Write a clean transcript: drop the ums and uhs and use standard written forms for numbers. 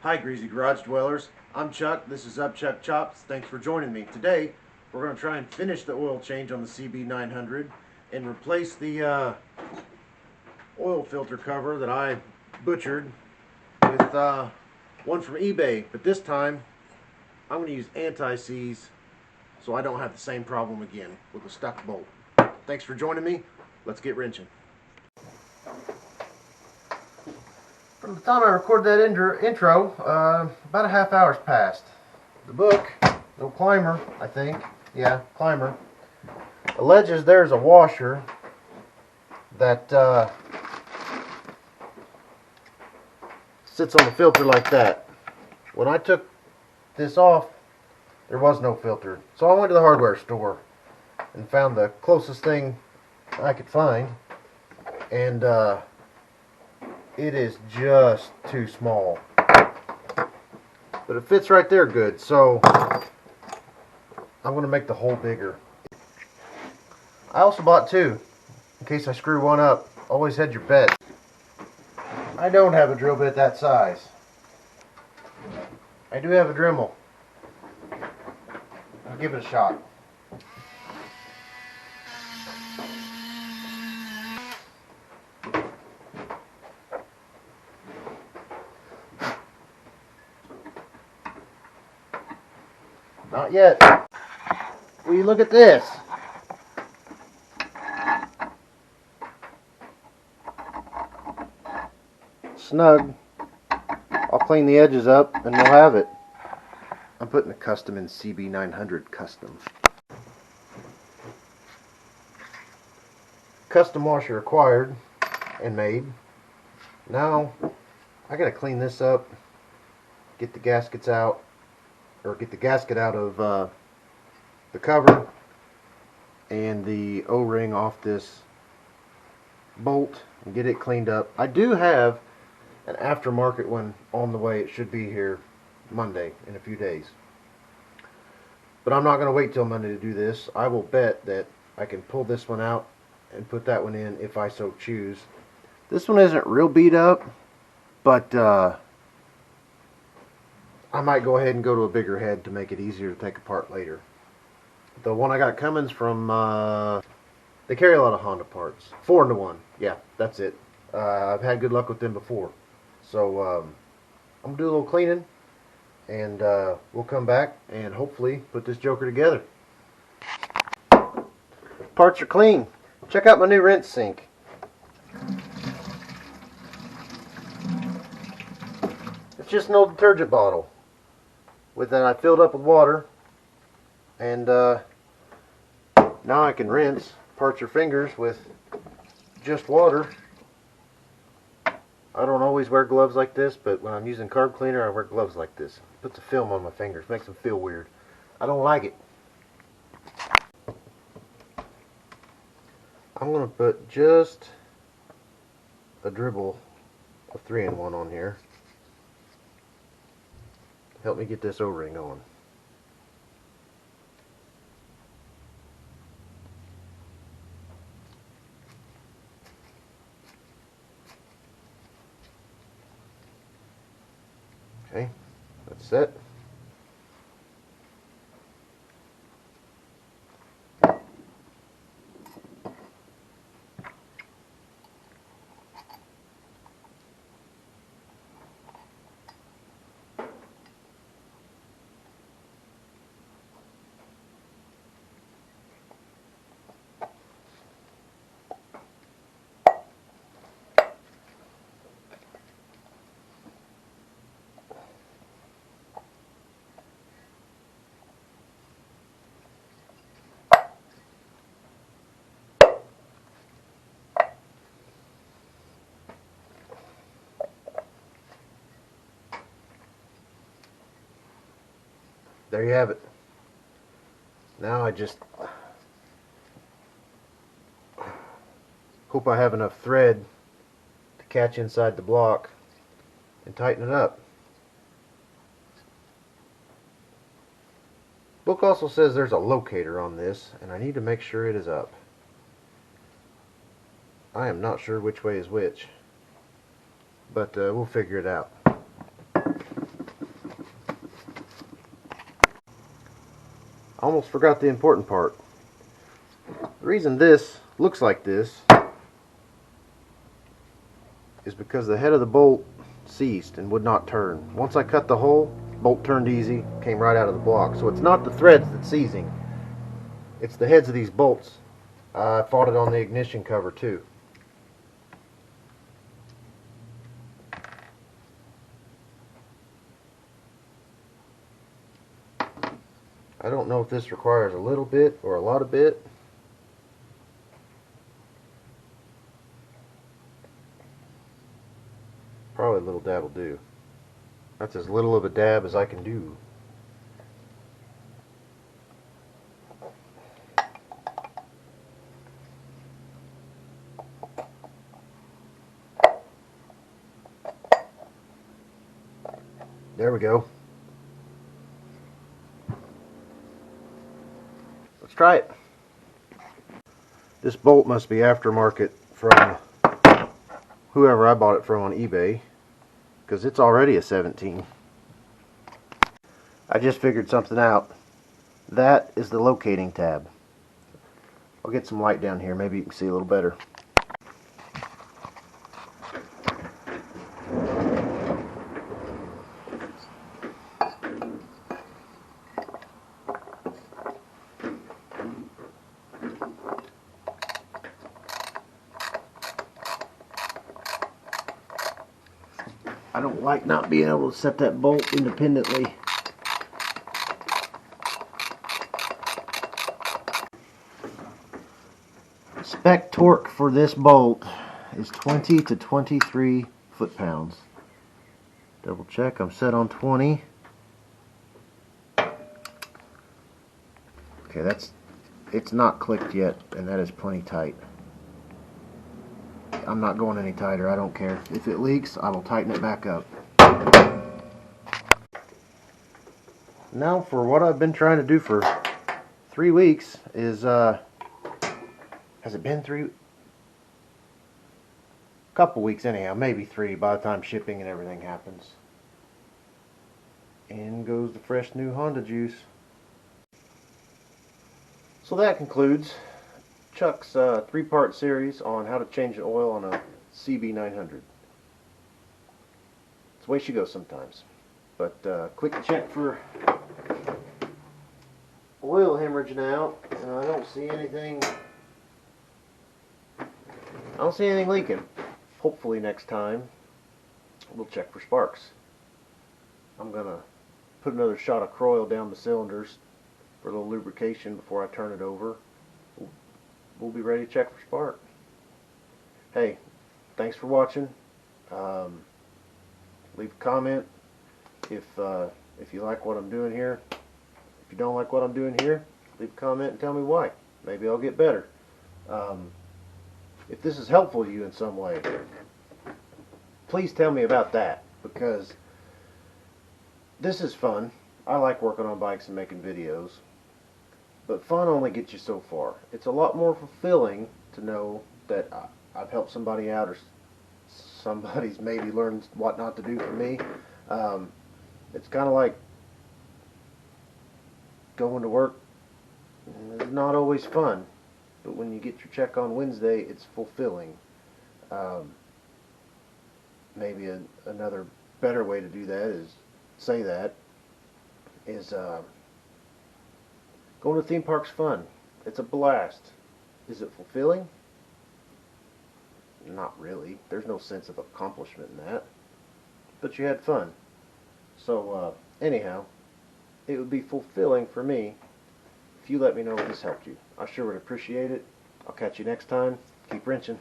Hi Greasy Garage Dwellers, I'm Chuck, this is Up Chuck Chops. Thanks for joining me. Today we're going to try and finish the oil change on the CB900 and replace the oil filter cover that I butchered with one from eBay. But this time I'm going to use anti-seize so I don't have the same problem again with a stuck bolt. Thanks for joining me. Let's get wrenching. From the time I recorded that intro, about a half hour's passed. The book, no climber, I think. Yeah, climber. Alleges there's a washer that sits on the filter like that. When I took this off, there was no filter. So I went to the hardware store and found the closest thing I could find. And it is just too small, but it fits right there good, so I'm going to make the hole bigger. I also bought two in case I screw one up. Always hedge your bet. I don't have a drill bit that size. I do have a Dremel. I'll give it a shot. Not yet. Will you look at this? Snug. I'll clean the edges up and we'll have it. I'm putting the custom in CB900 custom. Custom washer acquired and made. Now I gotta clean this up, get the gaskets out, or get the gasket out of the cover and the O-ring off this bolt and get it cleaned up. I do have an aftermarket one on the way. It should be here Monday in a few days. But I'm not going to wait till Monday to do this. I will bet that I can pull this one out and put that one in if I so choose. This one isn't real beat up, but I might go ahead and go to a bigger head to make it easier to take apart later. The one I got coming's from, they carry a lot of Honda parts. 4-in-1. Yeah, that's it. I've had good luck with them before. So, I'm going to do a little cleaning, and we'll come back and hopefully put this joker together. Parts are clean. Check out my new rinse sink. It's just an old detergent bottle. With that, I filled up with water, and now I can rinse parts or fingers with just water. I don't always wear gloves like this, but when I'm using carb cleaner, I wear gloves like this. It puts a film on my fingers, makes them feel weird. I don't like it. I'm going to put just a dribble of 3-in-1 on here. Help me get this O-ring on. Okay, that's set. There you have it. Now I just hope I have enough thread to catch inside the block and tighten it up. Book also says there's a locator on this, and I need to make sure it is up. I am not sure which way is which, but we'll figure it out. almost forgot the important part. The reason this looks like this is because the head of the bolt seized and would not turn. Once I cut the hole, bolt turned easy, came right out of the block. So it's not the threads that's seizing, it's the heads of these bolts. I fought it on the ignition cover too. I don't know if this requires a little bit or a lot of bit. Probably a little dab will do. That's as little of a dab as I can do. There we go. Let's try it. This bolt must be aftermarket from whoever I bought it from on eBay, because it's already a 17. I just figured something out. That is the locating tab. I'll get some light down here, maybe you can see a little better. I don't like not being able to set that bolt independently. Spec torque for this bolt is 20 to 23 foot-pounds. Double check, I'm set on 20. Okay, it's not clicked yet, and that is plenty tight. I'm not going any tighter, I don't care. If it leaks, I will tighten it back up. Now for what I've been trying to do for 3 weeks is, has it been 3? Couple weeks anyhow, maybe 3 by the time shipping and everything happens. In goes the fresh new Honda juice. So that concludes Chuck's 3-part series on how to change the oil on a CB900. It's the way she goes sometimes. But quick check for oil hemorrhaging out, and I don't see anything leaking. Hopefully next time we'll check for sparks. I'm gonna put another shot of Croil down the cylinders for a little lubrication before I turn it over. We'll be ready to check for spark. Hey, thanks for watching. Leave a comment if you like what I'm doing here. If you don't like what I'm doing here, leave a comment and tell me why. Maybe I'll get better. If this is helpful to you in some way, please tell me about that, because this is fun. I like working on bikes and making videos. But fun only gets you so far. It's a lot more fulfilling to know that I've helped somebody out, or somebody's maybe learned what not to do for me. It's kind of like going to work. It's not always fun, but when you get your check on Wednesday, it's fulfilling. Maybe another better way to do that is going to theme park's fun. It's a blast. Is it fulfilling? Not really. There's no sense of accomplishment in that. But you had fun. So, anyhow, it would be fulfilling for me if you let me know if this helped you. I sure would appreciate it. I'll catch you next time. Keep wrenching.